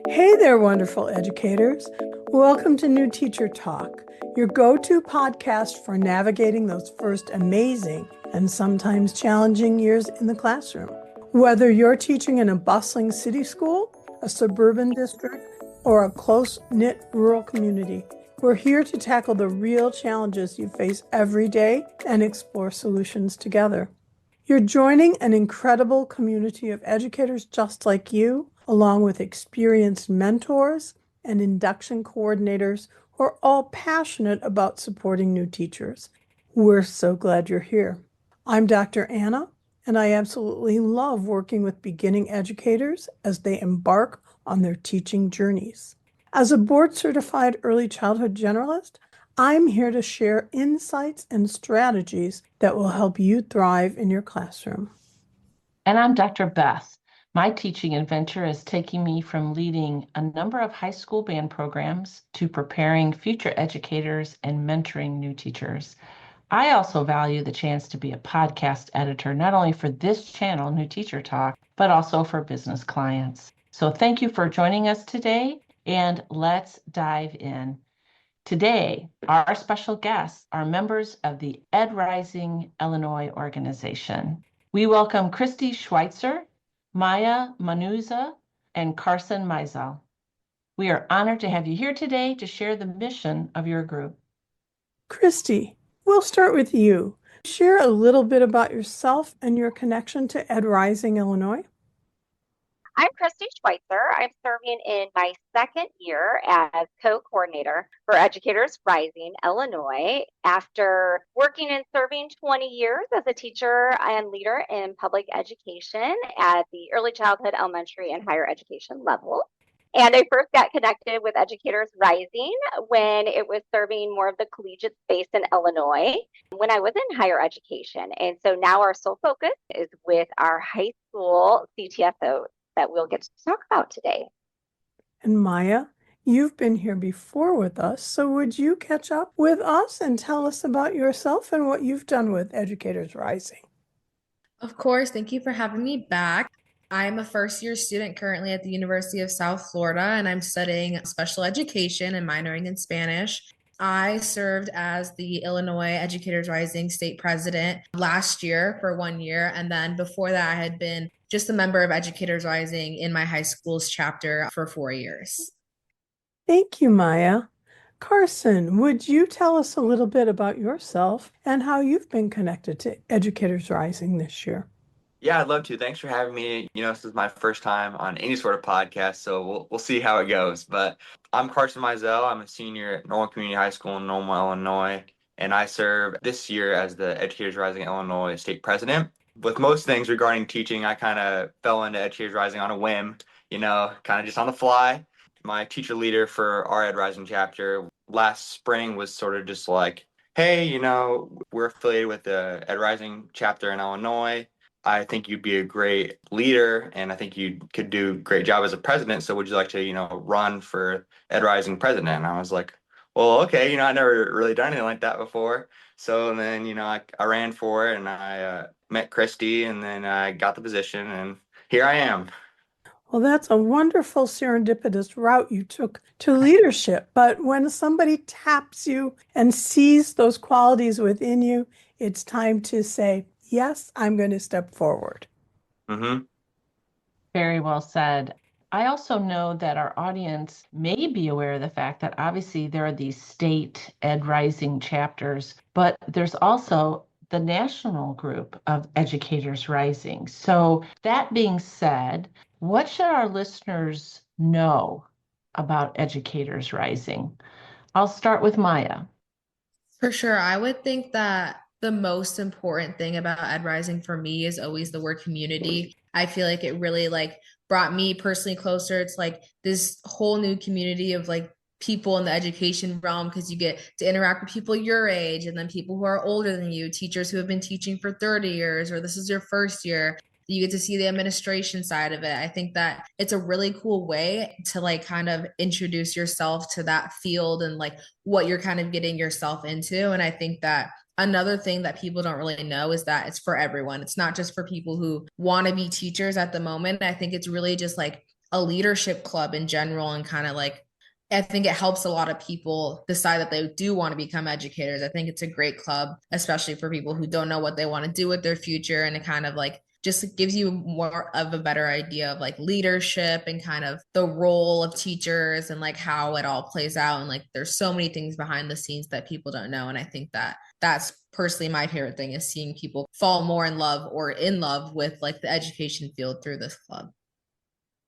Hey there, wonderful educators. Welcome to New Teacher Talk, your go-to podcast for navigating those first amazing and sometimes challenging years in the classroom. Whether you're teaching in a bustling city school, a suburban district, or a close-knit rural community, we're here to tackle the real challenges you face every day and explore solutions together. You're joining an incredible community of educators just like you, along with experienced mentors and induction coordinators who are all passionate about supporting new teachers. We're so glad you're here. I'm Dr. Anna, and I absolutely love working with beginning educators as they embark on their teaching journeys. As a board-certified early childhood generalist, I'm here to share insights and strategies that will help you thrive in your classroom. And I'm Dr. Beth. My teaching adventure is taking me from leading a number of high school band programs to preparing future educators and mentoring new teachers. I also value the chance to be a podcast editor, not only for this channel, New Teacher Talk, but also for business clients. So thank you for joining us today, and let's dive in. Today, our special guests are members of the EdRising Illinois organization. We welcome Christy Schweitzer, Moneze, and Carson Mizell. We are honored to have you here today to share the mission of your group. Christy, we'll start with you. Share a little bit about yourself and your connection to EdRising Illinois. I'm Christy Schweitzer. I'm serving in my second year as co-coordinator for Educators Rising Illinois after working and serving 20 years as a teacher and leader in public education at the early childhood, elementary, and higher education level. And I first got connected with Educators Rising when it was serving more of the collegiate space in Illinois when I was in higher education. And so now our sole focus is with our high school CTFO that we'll get to talk about today. And Maya, you've been here before with us, so would you catch up with us and tell us about yourself and what you've done with Educators Rising? Of course, thank you for having me back. I'm a first-year student currently at the University of South Florida, and I'm studying special education and minoring in Spanish. I served as the Illinois Educators Rising state president last year for 1 year. And then before that, I had been just a member of Educators Rising in my high school's chapter for 4 years. Thank you, Maya. Carson, would you tell us a little bit about yourself and how you've been connected to Educators Rising this year? Yeah, I'd love to. Thanks for having me. This is my first time on any sort of podcast, so we'll see how it goes. But I'm Carson Mizell. I'm a senior at Normal Community High School in Normal, Illinois, and I serve this year as the Educators Rising Illinois state president. With most things regarding teaching, I kind of fell into Educators Rising on a whim, kind of just on the fly. My teacher leader for our Ed Rising chapter last spring was sort of just like, hey, we're affiliated with the Ed Rising chapter in Illinois. I think you'd be a great leader, and I think you could do a great job as a president. So would you like to, run for Ed Rising president? And I was like, well, okay, I never really done anything like that before. So then, I ran for it, and I met Christy, and then I got the position, and here I am. Well, that's a wonderful serendipitous route you took to leadership. But when somebody taps you and sees those qualities within you, it's time to say, yes, I'm going to step forward. Mm-hmm. Very well said. I also know that our audience may be aware of the fact that obviously there are these state Ed Rising chapters, but there's also the national group of Educators Rising. So that being said, what should our listeners know about Educators Rising? I'll start with Maya. For sure. I would think that the most important thing about Ed Rising for me is always the word community. I feel like it really brought me personally closer. It's like this whole new community of people in the education realm, because you get to interact with people your age and then people who are older than you, teachers who have been teaching for 30 years, or this is your first year. You get to see the administration side of it. I think that it's a really cool way to kind of introduce yourself to that field and what you're kind of getting yourself into. And I think that another thing that people don't really know is that it's for everyone. It's not just for people who want to be teachers at the moment. I think it's really just a leadership club in general, and kind of like, I think it helps a lot of people decide that they do want to become educators. I think it's a great club, especially for people who don't know what they want to do with their future. And it kind of like just gives you more of a better idea of like leadership and kind of the role of teachers and like how it all plays out. And like there's so many things behind the scenes that people don't know. And I think that that's personally my favorite thing, is seeing people fall more in love or in love with like the education field through this club.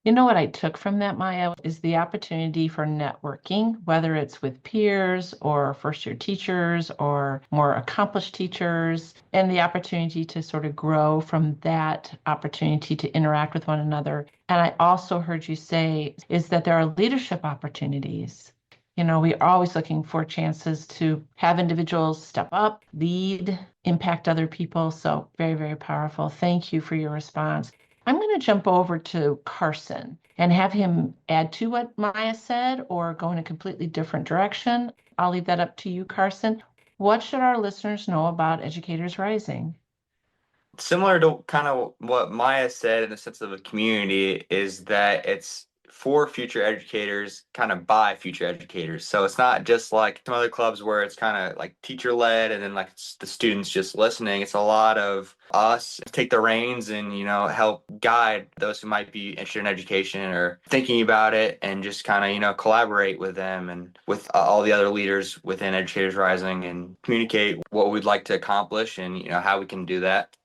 You know what I took from that, Maya, is the opportunity for networking, whether it's with peers or first-year teachers or more accomplished teachers, and the opportunity to sort of grow from that opportunity to interact with one another. And I also heard you say is that there are leadership opportunities. You know, we're always looking for chances to have individuals step up, lead, impact other people. So very, very powerful. Thank you for your response. I'm going to jump over to Carson and have him add to what Maya said or go in a completely different direction. I'll leave that up to you, Carson. What should our listeners know about Educators Rising? Similar to kind of what Maya said in the sense of a community, is that it's for future educators, kind of by future educators. So it's not just like some other clubs where it's kind of like teacher led and then like the students just listening. It's a lot of us take the reins and, help guide those who might be interested in education or thinking about it, and just kind of, collaborate with them and with all the other leaders within Educators Rising and communicate what we'd like to accomplish and, how we can do that.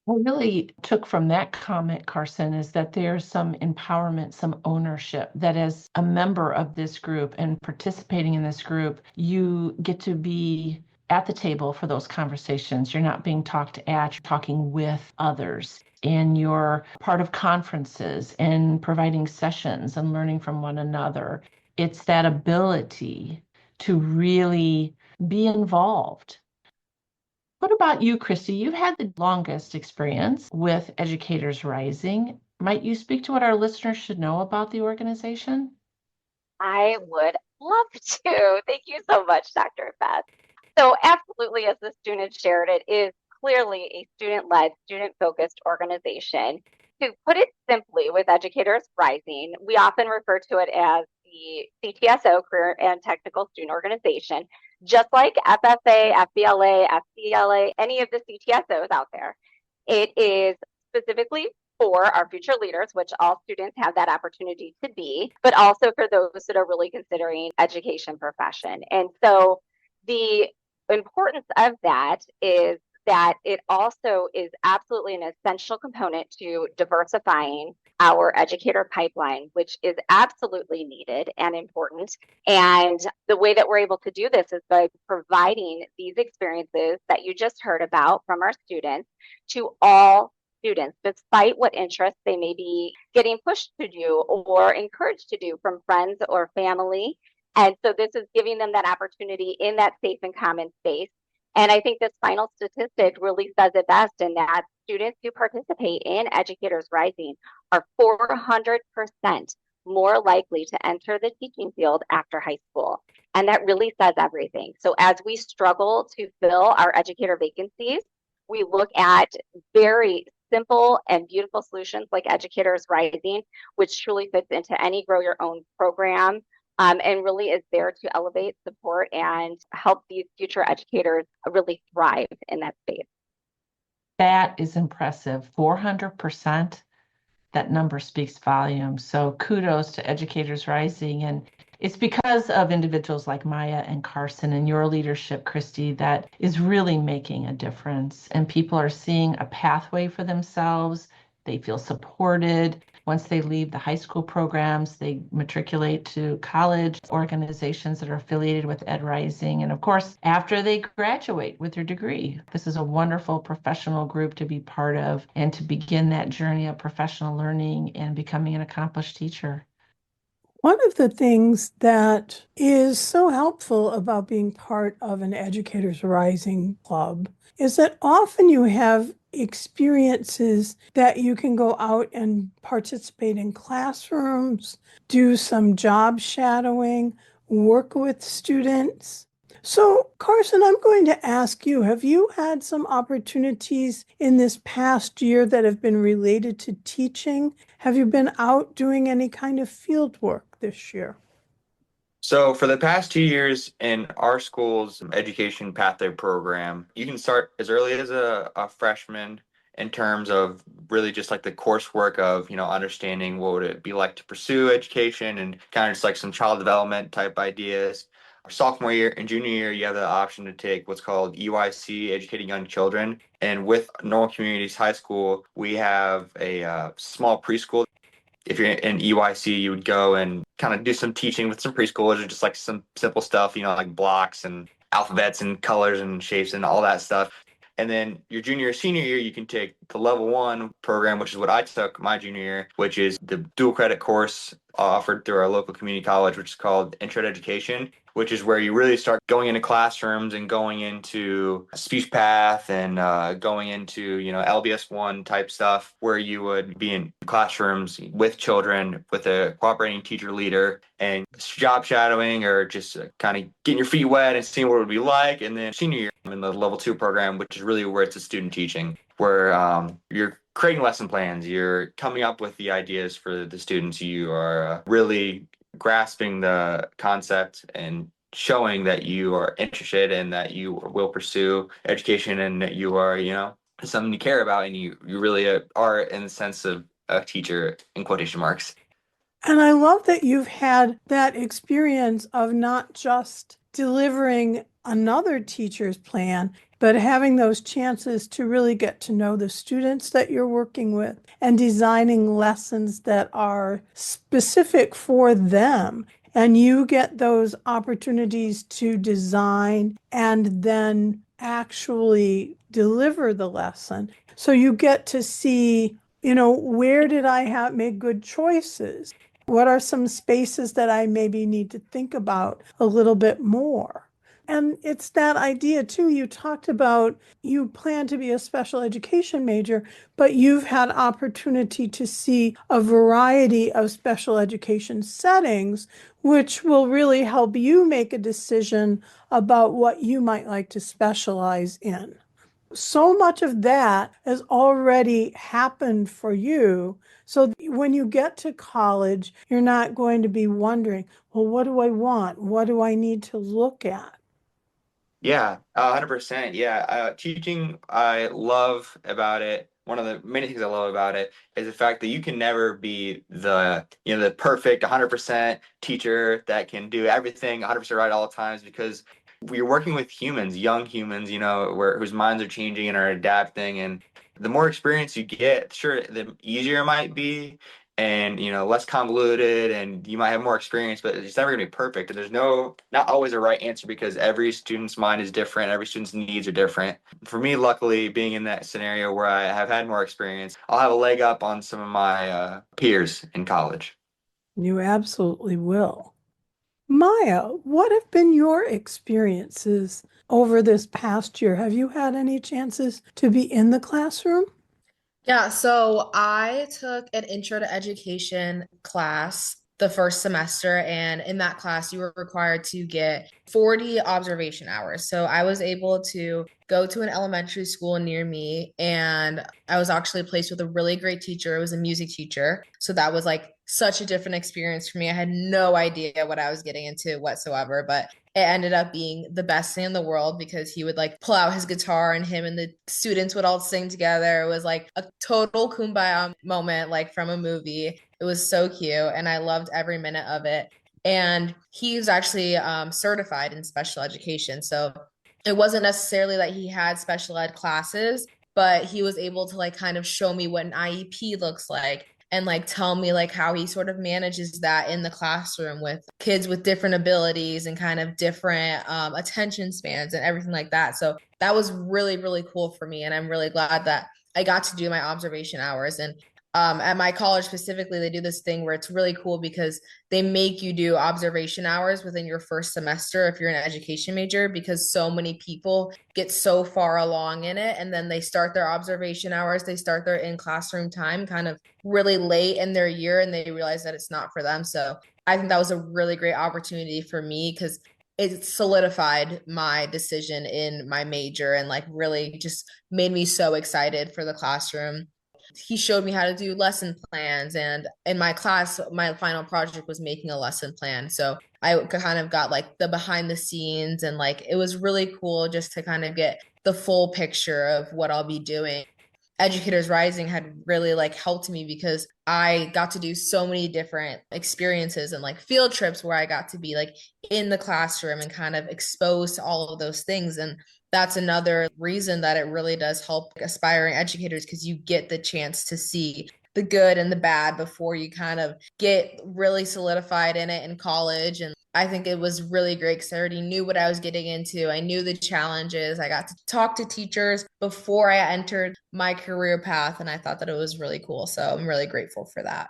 What I really took from that comment, Carson, is that there's some empowerment, some ownership, that as a member of this group and participating in this group, you get to be at the table for those conversations. You're not being talked at, you're talking with others. And you're part of conferences and providing sessions and learning from one another. It's that ability to really be involved. What about you, Christy? You've had the longest experience with Educators Rising. Might you speak to what our listeners should know about the organization? I would love to. Thank you so much, Dr. Beth. So absolutely, as the student shared, it is clearly a student-led, student-focused organization. To put it simply, with Educators Rising, we often refer to it as the CTSO, Career and Technical Student Organization, just like FFA, FBLA, FCLA, any of the CTSOs out there. It is specifically for our future leaders, which all students have that opportunity to be, but also for those that are really considering education profession. And so the importance of that is that it also is absolutely an essential component to diversifying our educator pipeline, which is absolutely needed and important. And the way that we're able to do this is by providing these experiences that you just heard about from our students to all students, despite what interests they may be getting pushed to do or encouraged to do from friends or family. And so this is giving them that opportunity in that safe and common space. And I think this final statistic really says it best, in that students who participate in Educators Rising are 400% more likely to enter the teaching field after high school. And that really says everything. So as we struggle to fill our educator vacancies, we look at very simple and beautiful solutions like Educators Rising, which truly fits into any grow your own program. And really is there to elevate, support, and help these future educators really thrive in that space. That is impressive. 400%. That number speaks volumes. So kudos to Educators Rising. And it's because of individuals like Maya and Carson and your leadership, Christy, that is really making a difference. And people are seeing a pathway for themselves. They feel supported. Once they leave the high school programs, they matriculate to college organizations that are affiliated with EdRising. And of course, after they graduate with their degree, this is a wonderful professional group to be part of and to begin that journey of professional learning and becoming an accomplished teacher. One of the things that is so helpful about being part of an Educators Rising club is that often you have experiences that you can go out and participate in classrooms, do some job shadowing, work with students. So, Carson, I'm going to ask you, have you had some opportunities in this past year that have been related to teaching? Have you been out doing any kind of field work this year? So for the past 2 years in our school's education pathway program, you can start as early as a freshman in terms of really just like the coursework of, understanding what would it be like to pursue education and kind of just like some child development type ideas. Sophomore year and junior year, you have the option to take what's called EYC, Educating Young Children. And with Normal Communities High School, we have a small preschool. If you're in EYC, you would go and kind of do some teaching with some preschoolers or just like some simple stuff, like blocks and alphabets and colors and shapes and all that stuff. And then your junior or senior year, you can take the level one program, which is what I took my junior year, which is the dual credit course offered through our local community college, which is called Intro to Education, which is where you really start going into classrooms and going into speech path and going into, LBS 1 type stuff, where you would be in classrooms with children with a cooperating teacher leader and job shadowing or just kind of getting your feet wet and seeing what it would be like. And then senior year in the level 2 program, which is really where it's a student teaching, where you're creating lesson plans, you're coming up with the ideas for the students, you are really grasping the concept and showing that you are interested and that you will pursue education and that you are, something you care about and you really are in the sense of a teacher in quotation marks. And I love that you've had that experience of not just delivering another teacher's plan, but having those chances to really get to know the students that you're working with and designing lessons that are specific for them. And you get those opportunities to design and then actually deliver the lesson. So you get to see, where did I make good choices? What are some spaces that I maybe need to think about a little bit more? And it's that idea too. You talked about you plan to be a special education major, but you've had opportunity to see a variety of special education settings, which will really help you make a decision about what you might like to specialize in. So much of that has already happened for you. So when you get to college, you're not going to be wondering, well, what do I want? What do I need to look at? Yeah, 100%. Yeah, teaching, I love about it. One of the many things I love about it is the fact that you can never be the perfect 100% teacher that can do everything 100% right all the times because we're working with humans, young humans, whose minds are changing and are adapting. And the more experience you get, sure, the easier it might be and less convoluted and you might have more experience, but it's never going to be perfect. And there's not always a right answer because every student's mind is different, every student's needs are different. For me, luckily, being in that scenario where I have had more experience, I'll have a leg up on some of my peers in college. You absolutely will. Maya, what have been your experiences over this past year? Have you had any chances to be in the classroom? Yeah, so I took an intro to education class the first semester, and in that class, you were required to get 40 observation hours. So I was able to go to an elementary school near me, and I was actually placed with a really great teacher. It was a music teacher. So that was like such a different experience for me. I had no idea what I was getting into whatsoever, but it ended up being the best thing in the world because he would like pull out his guitar and him and the students would all sing together. It was like a total kumbaya moment, like from a movie. It was so cute and I loved every minute of it. And he's actually certified in special education. So it wasn't necessarily that he had special ed classes, but he was able to like kind of show me what an IEP looks like and like tell me like how he sort of manages that in the classroom with kids with different abilities and kind of different attention spans and everything like that. So that was really, really cool for me. And I'm really glad that I got to do my observation hours. And at my college specifically, they do this thing where it's really cool because they make you do observation hours within your first semester if you're an education major, because so many people get so far along in it and then they start their observation hours, they start their in-classroom time kind of really late in their year and they realize that it's not for them. So I think that was a really great opportunity for me because it solidified my decision in my major and like really just made me so excited for the classroom. He showed me how to do lesson plans, and in my class my final project was making a lesson plan, so I kind of got like the behind the scenes, and like it was really cool just to kind of get the full picture of what I'll be doing. Educators Rising had really like helped me because I got to do so many different experiences and like field trips where I got to be like in the classroom and kind of exposed to all of those things. And that's another reason that it really does help aspiring educators, because you get the chance to see the good and the bad before you kind of get really solidified in it in college. And I think it was really great because I already knew what I was getting into. I knew the challenges. I got to talk to teachers before I entered my career path, and I thought that it was really cool. So I'm really grateful for that.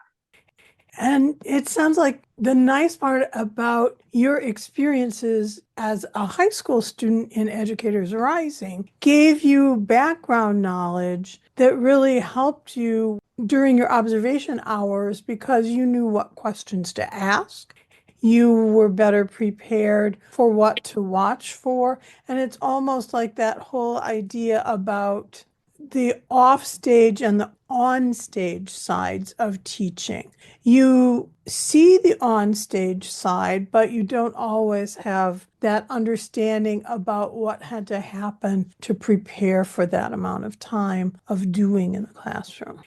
And it sounds like the nice part about your experiences as a high school student in Educators Rising gave you background knowledge that really helped you during your observation hours because you knew what questions to ask. You were better prepared for what to watch for. And it's almost like that whole idea about the offstage and the onstage sides of teaching. You see the onstage side, but you don't always have that understanding about what had to happen to prepare for that amount of time of doing in the classroom.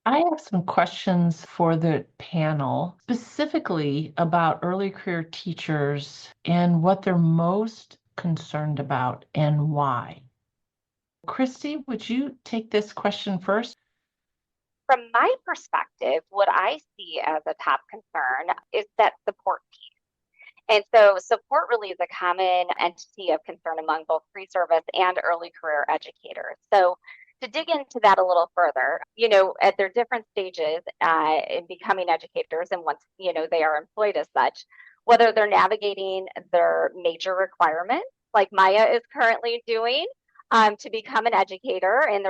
I have some questions for the panel, specifically about early career teachers and what they're most concerned about and why. Christy, would you take this question first? From my perspective, what I see as a top concern is that support piece. And so support really is a common entity of concern among both pre-service and early career educators. So to dig into that a little further, at their different stages in becoming educators, and once, they are employed as such, whether they're navigating their major requirements, like Maya is currently doing, to become an educator, and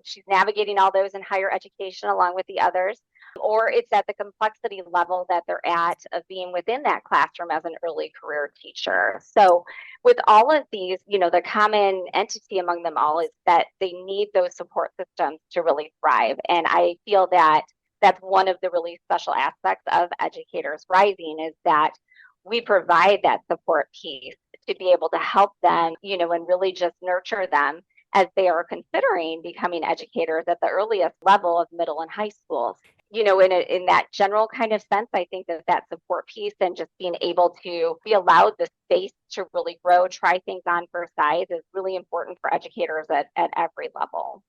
she's navigating all those in higher education along with the others, or it's at the complexity level that they're at of being within that classroom as an early career teacher. So with all of these, the common entity among them all is that they need those support systems to really thrive. And I feel that that's one of the really special aspects of Educators Rising, is that we provide that support piece to be able to help them, and really just nurture them as they are considering becoming educators at the earliest level of middle and high schools. In that general kind of sense, I think that support piece and just being able to be allowed the space to really grow, try things on for size is really important for educators at every level.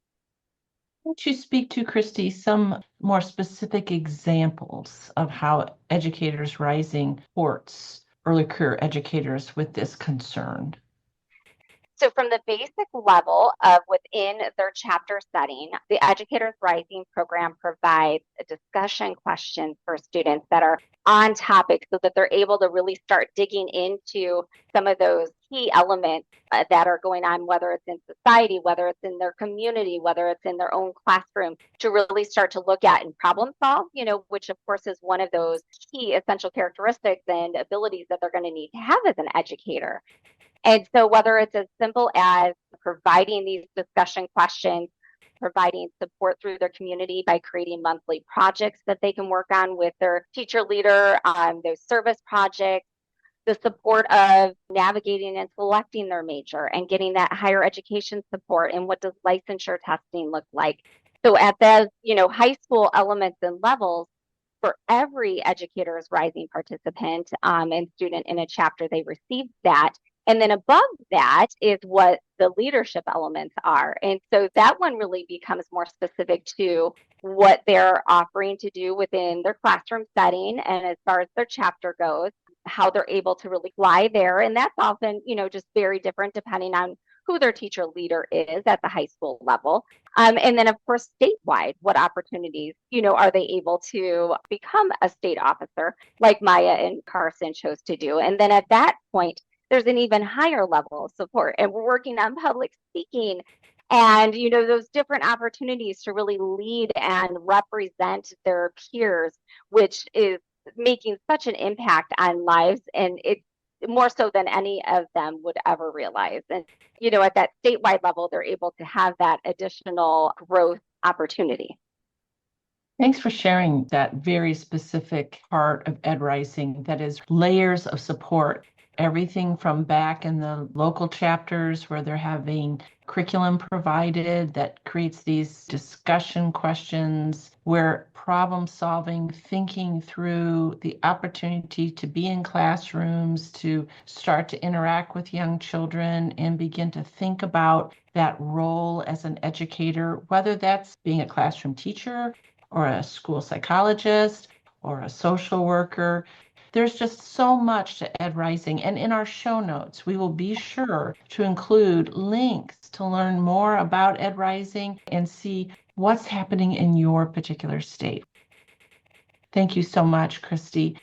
Would you speak to, Christy, some more specific examples of how Educators Rising supports early career educators with this concern? So from the basic level of within their chapter setting, the Educators Rising program provides a discussion questions for students that are on topic so that they're able to really start digging into some of those key elements that are going on, whether it's in society, whether it's in their community, whether it's in their own classroom, to really start to look at and problem solve, which of course is one of those key essential characteristics and abilities that they're going to need to have as an educator. And so whether it's as simple as providing these discussion questions, providing support through their community by creating monthly projects that they can work on with their teacher leader on those service projects, the support of navigating and selecting their major and getting that higher education support, and what does licensure testing look like. So at the high school elements and levels, for every Educators Rising participant and student in a chapter, they receive that. And then above that is what the leadership elements are. And so that one really becomes more specific to what they're offering to do within their classroom setting. And as far as their chapter goes, how they're able to really fly there. And that's often, just very different depending on who their teacher leader is at the high school level. And then, of course, statewide, what opportunities, are they able to become a state officer like Maya and Carson chose to do? And then at that point, there's an even higher level of support. And we're working on public speaking and, those different opportunities to really lead and represent their peers, which is making such an impact on lives. And it's more so than any of them would ever realize. And, at that statewide level, they're able to have that additional growth opportunity. Thanks for sharing that very specific part of EdRising that is layers of support. Everything from back in the local chapters where they're having curriculum provided that creates these discussion questions, where problem solving, thinking through the opportunity to be in classrooms, to start to interact with young children and begin to think about that role as an educator, whether that's being a classroom teacher or a school psychologist or a social worker. There's just so much to EdRising. And in our show notes, we will be sure to include links to learn more about EdRising and see what's happening in your particular state. Thank you so much, Christy.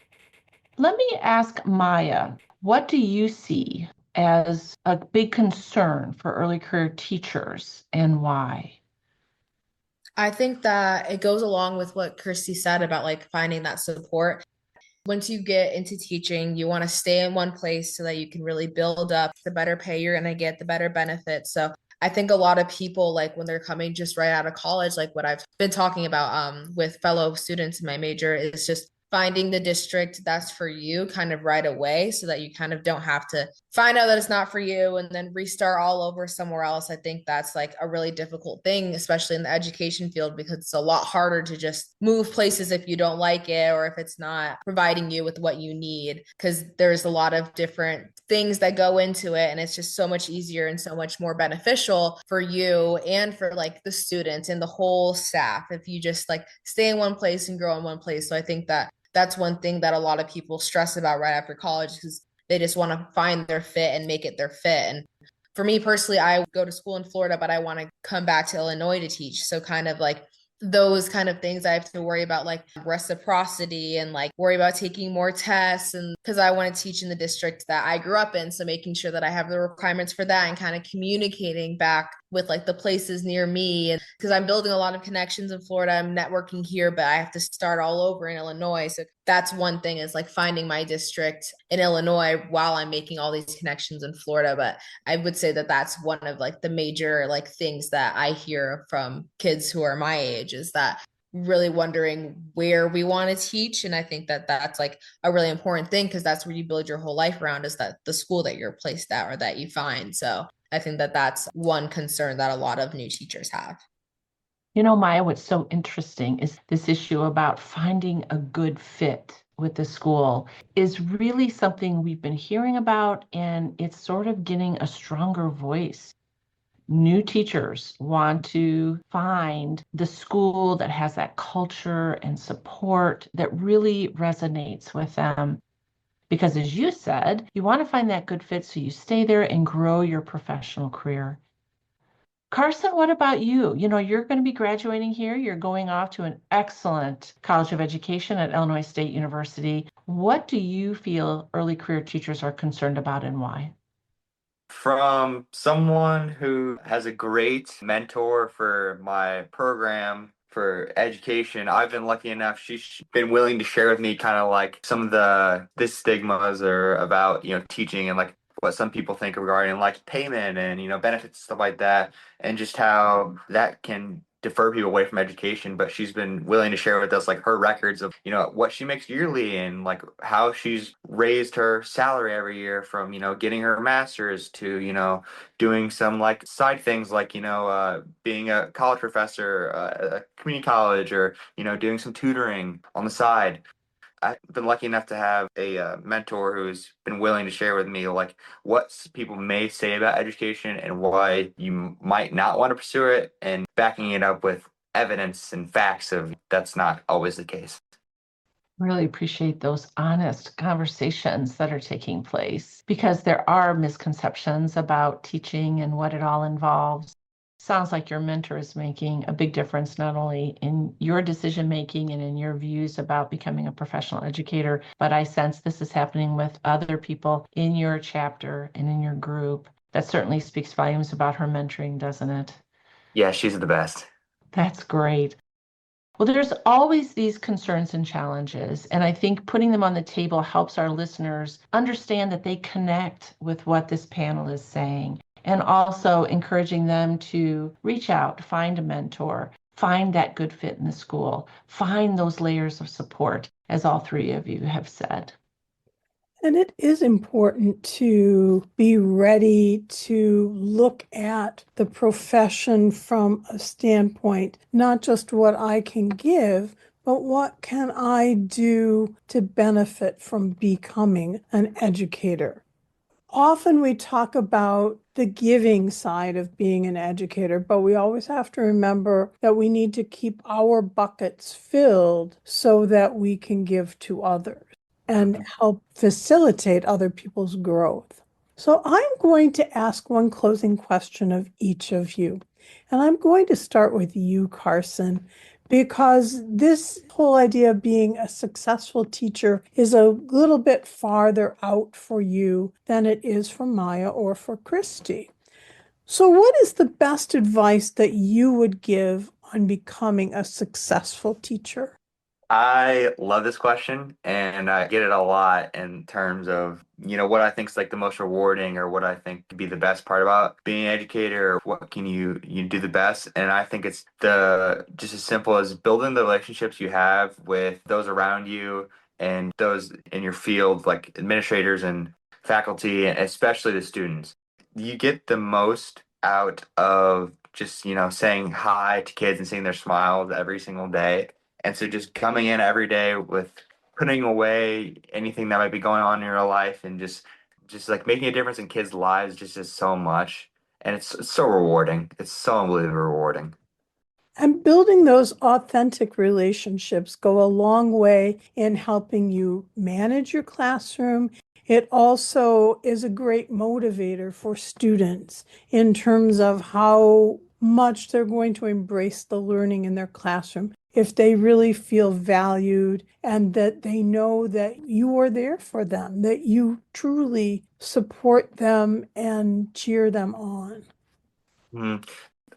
Let me ask Maya, what do you see as a big concern for early career teachers and why? I think that it goes along with what Christy said about like finding that support. Once you get into teaching, you want to stay in one place so that you can really build up. The better pay you're going to get, the better benefits. So I think a lot of people, like when they're coming just right out of college, like what I've been talking about with fellow students in my major, is just finding the district that's for you kind of right away so that you kind of don't have to find out that it's not for you and then restart all over somewhere else. I think that's like a really difficult thing, especially in the education field, because it's a lot harder to just move places if you don't like it or if it's not providing you with what you need, because there's a lot of different things that go into it, and it's just so much easier and so much more beneficial for you and for like the students and the whole staff if you just like stay in one place and grow in one place. So I think that that's one thing that a lot of people stress about right after college, because they just want to find their fit and make it their fit. And for me personally, I go to school in Florida, but I want to come back to Illinois to teach. So kind of like those kind of things I have to worry about, like reciprocity and like worry about taking more tests, and because I want to teach in the district that I grew up in, so making sure that I have the requirements for that and kind of communicating back with like the places near me. And because I'm building a lot of connections in Florida, I'm networking here, but I have to start all over in Illinois. So that's one thing, is like finding my district in Illinois while I'm making all these connections in Florida. But I would say that that's one of like the major like things that I hear from kids who are my age, is that really wondering where we want to teach. And I think that that's like a really important thing, because that's where you build your whole life around, is that the school that you're placed at or that you find. So I think that that's one concern that a lot of new teachers have. Maya, what's so interesting is this issue about finding a good fit with the school is really something we've been hearing about, and it's sort of getting a stronger voice. New teachers want to find the school that has that culture and support that really resonates with them. Because as you said, you want to find that good fit so you stay there and grow your professional career. Carson, what about you? You're going to be graduating here. You're going off to an excellent College of Education at Illinois State University. What do you feel early career teachers are concerned about and why? From someone who has a great mentor for my program for education, I've been lucky enough. She's been willing to share with me kind of like some of the stigmas or about, teaching, and like what some people think regarding like payment and, benefits, stuff like that, and just how that can defer people away from education. But she's been willing to share with us like her records of, what she makes yearly, and like how she's raised her salary every year from, getting her master's to, doing some like side things like, being a college professor at a community college, or, doing some tutoring on the side. I've been lucky enough to have a mentor who's been willing to share with me like what people may say about education and why you might not want to pursue it, and backing it up with evidence and facts of that's not always the case. Really appreciate those honest conversations that are taking place, because there are misconceptions about teaching and what it all involves. Sounds like your mentor is making a big difference, not only in your decision making and in your views about becoming a professional educator, but I sense this is happening with other people in your chapter and in your group. That certainly speaks volumes about her mentoring, doesn't it? Yeah, she's the best. That's great. Well, there's always these concerns and challenges, and I think putting them on the table helps our listeners understand that they connect with what this panel is saying, and also encouraging them to reach out, find a mentor, find that good fit in the school, find those layers of support, as all three of you have said. And it is important to be ready to look at the profession from a standpoint, not just what I can give, but what can I do to benefit from becoming an educator? Often we talk about the giving side of being an educator, but we always have to remember that we need to keep our buckets filled so that we can give to others and help facilitate other people's growth. So I'm going to ask one closing question of each of you. And I'm going to start with you, Carson, because this whole idea of being a successful teacher is a little bit farther out for you than it is for Maya or for Christy. So what is the best advice that you would give on becoming a successful teacher? I love this question, and I get it a lot in terms of, what I think is like the most rewarding, or what I think could be the best part about being an educator, or what can you do the best. And I think it's the just as simple as building the relationships you have with those around you and those in your field, like administrators and faculty, and especially the students. You get the most out of just, saying hi to kids and seeing their smiles every single day. And so just coming in every day with putting away anything that might be going on in your life, and just like making a difference in kids' lives just is so much. And it's so rewarding. It's so unbelievably rewarding. And building those authentic relationships go a long way in helping you manage your classroom. It also is a great motivator for students in terms of how much they're going to embrace the learning in their classroom if they really feel valued and that they know that you are there for them, that you truly support them and cheer them on. Mhm.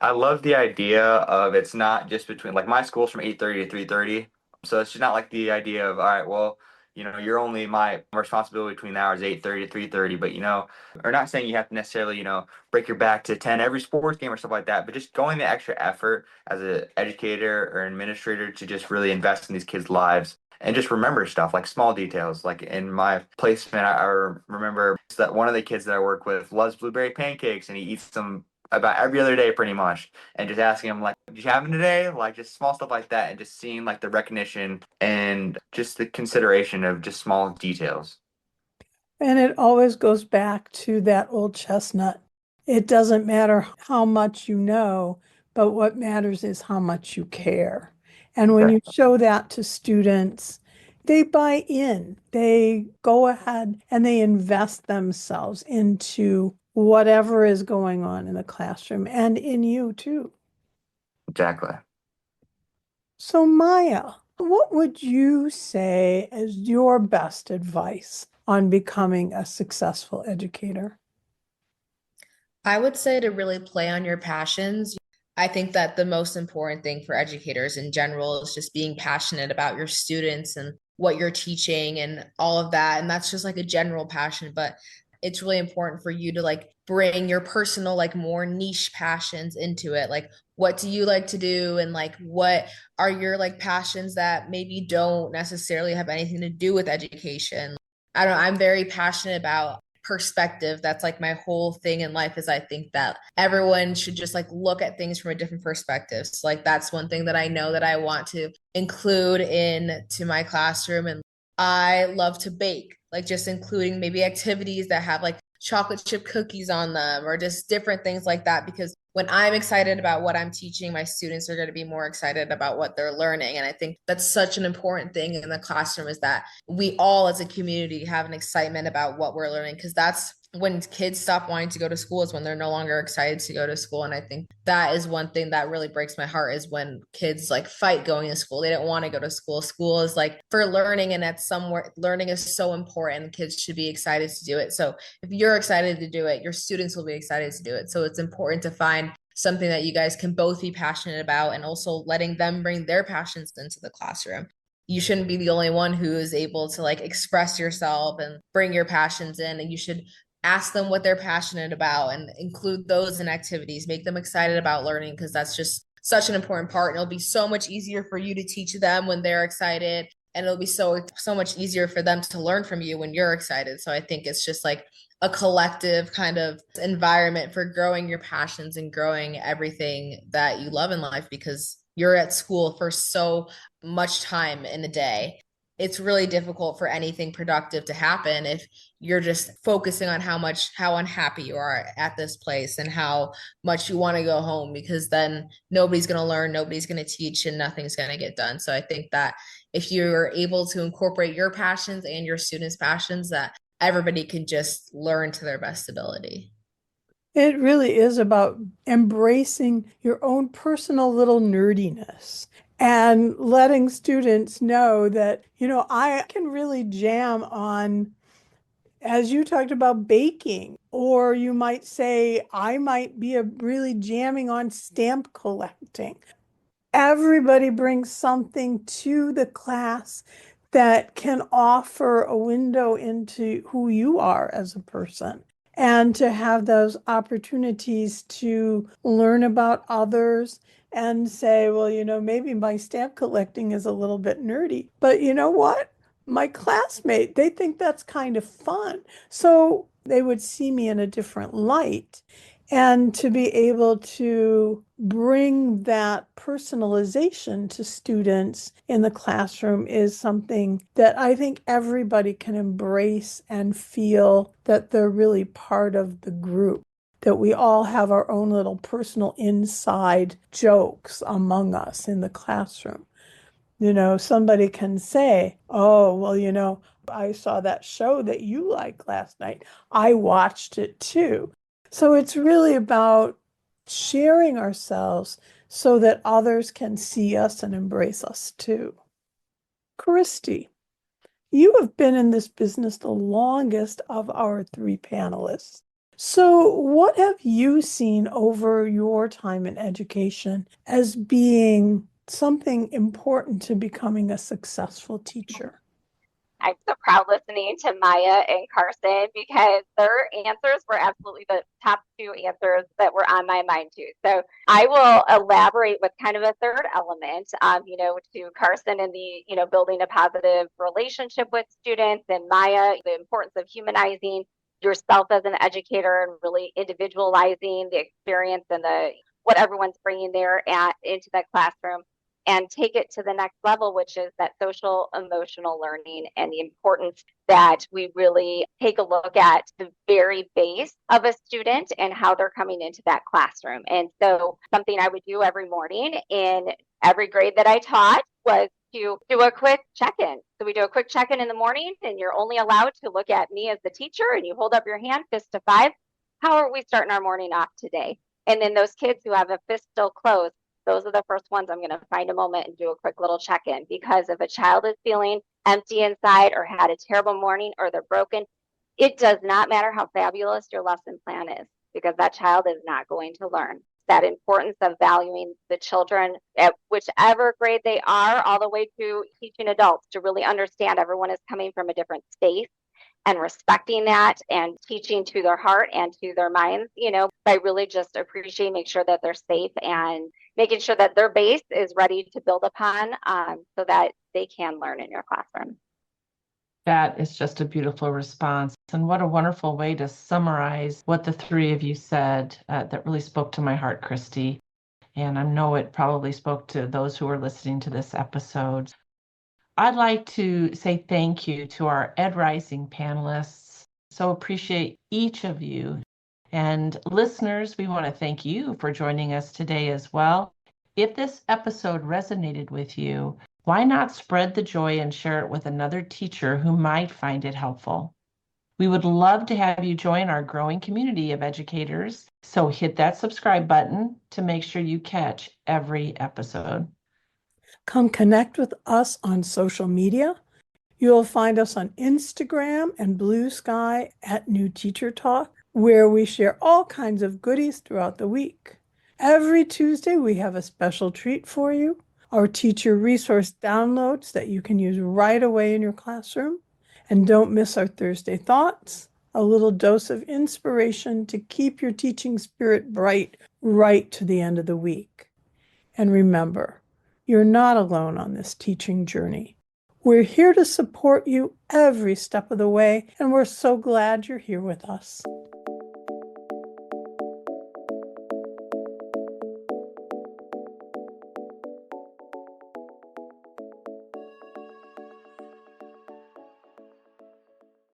I love the idea of it's not just between, like, my school's from 8:30 to 3:30. So it's just not like the idea of, all right, well, you're only my responsibility between the hours 8:30 to 3:30, but or not saying you have to necessarily, break your back to attend every sports game or stuff like that, but just going the extra effort as an educator or administrator to just really invest in these kids' lives. And just remember stuff like small details. Like in my placement, I remember that one of the kids that I work with loves blueberry pancakes, and he eats them about every other day pretty much, and just asking him like, did you have them today? Like just small stuff like that, and just seeing like the recognition and just the consideration of just small details. And it always goes back to that old chestnut. It doesn't matter how much you know, but what matters is how much you care. And when you show that to students, they buy in. They go ahead and they invest themselves into whatever is going on in the classroom and in you too. Exactly. So, Maya, what would you say is your best advice on becoming a successful educator? I would say to really play on your passions. I think that the most important thing for educators in general is just being passionate about your students and what you're teaching and all of that. And that's just like a general passion, but it's really important for you to like bring your personal, like more niche passions into it. Like, what do you like to do? And like, what are your like passions that maybe don't necessarily have anything to do with education? I don't know, I'm very passionate about perspective. That's like my whole thing in life is I think that everyone should just like look at things from a different perspective. So like that's one thing that I know that I want to include in to my classroom. And I love to bake, like just including maybe activities that have like chocolate chip cookies on them or just different things like that, because when I'm excited about what I'm teaching, my students are going to be more excited about what they're learning. And I think that's such an important thing in the classroom is that we all as a community have an excitement about what we're learning, because that's when kids stop wanting to go to school is when they're no longer excited to go to school. And I think that is one thing that really breaks my heart is when kids like fight going to school. They don't want to go to school. School is like for learning, and that's somewhere learning is so important. Kids should be excited to do it. So if you're excited to do it, your students will be excited to do it. So it's important to find something that you guys can both be passionate about, and also letting them bring their passions into the classroom. You shouldn't be the only one who is able to like express yourself and bring your passions in, and you should ask them what they're passionate about and include those in activities, make them excited about learning, because that's just such an important part. And it'll be so much easier for you to teach them when they're excited, and it'll be so much easier for them to learn from you when you're excited. So I think it's just like a collective kind of environment for growing your passions and growing everything that you love in life, because you're at school for so much time in a day. It's really difficult for anything productive to happen if you're just focusing on how unhappy you are at this place and how much you want to go home, because then nobody's going to learn, nobody's going to teach, and nothing's going to get done. So I think that if you're able to incorporate your passions and your students' passions, that everybody can just learn to their best ability. It really is about embracing your own personal little nerdiness and letting students know that, I can really jam on, as you talked about, baking, or you might say, I might be really jamming on stamp collecting. Everybody brings something to the class that can offer a window into who you are as a person. And to have those opportunities to learn about others and say, well, maybe my stamp collecting is a little bit nerdy, but you know what? My classmate, they think that's kind of fun. So they would see me in a different light. And to be able to bring that personalization to students in the classroom is something that I think everybody can embrace and feel that they're really part of the group, that we all have our own little personal inside jokes among us in the classroom. Somebody can say, oh, well, I saw that show that you liked last night. I watched it too. So it's really about sharing ourselves so that others can see us and embrace us too. Christy, you have been in this business the longest of our three panelists. So what have you seen over your time in education as being something important to becoming a successful teacher? I'm so proud listening to Maya and Carson, because their answers were absolutely the top two answers that were on my mind too. So I will elaborate with kind of a third element, to Carson and the, building a positive relationship with students, and Maya, the importance of humanizing yourself as an educator and really individualizing the experience and what everyone's bringing into that classroom, and take it to the next level, which is that social emotional learning and the importance that we really take a look at the very base of a student and how they're coming into that classroom. And so something I would do every morning in every grade that I taught was to do a quick check-in. So we do a quick check-in in the morning, and you're only allowed to look at me as the teacher, and you hold up your hand, fist to five. How are we starting our morning off today? And then those kids who have a fist still closed, those are the first ones I'm going to find a moment and do a quick little check-in, because if a child is feeling empty inside or had a terrible morning or they're broken, it does not matter how fabulous your lesson plan is, because that child is not going to learn. That importance of valuing the children at whichever grade they are, all the way to teaching adults, to really understand everyone is coming from a different space, and respecting that and teaching to their heart and to their minds, by really just appreciating, make sure that they're safe and making sure that their base is ready to build upon, so that they can learn in your classroom. That is just a beautiful response. And what a wonderful way to summarize what the three of you said. That really spoke to my heart, Christy. And I know it probably spoke to those who are listening to this episode. I'd like to say thank you to our EdRising panelists. So appreciate each of you. And listeners, we want to thank you for joining us today as well. If this episode resonated with you, why not spread the joy and share it with another teacher who might find it helpful? We would love to have you join our growing community of educators. So hit that subscribe button to make sure you catch every episode. Come connect with us on social media. You'll find us on Instagram and Blue Sky at New Teacher Talk, where we share all kinds of goodies throughout the week. Every Tuesday, we have a special treat for you, our teacher resource downloads that you can use right away in your classroom. And don't miss our Thursday Thoughts, a little dose of inspiration to keep your teaching spirit bright right to the end of the week. And remember, you're not alone on this teaching journey. We're here to support you every step of the way, and we're so glad you're here with us.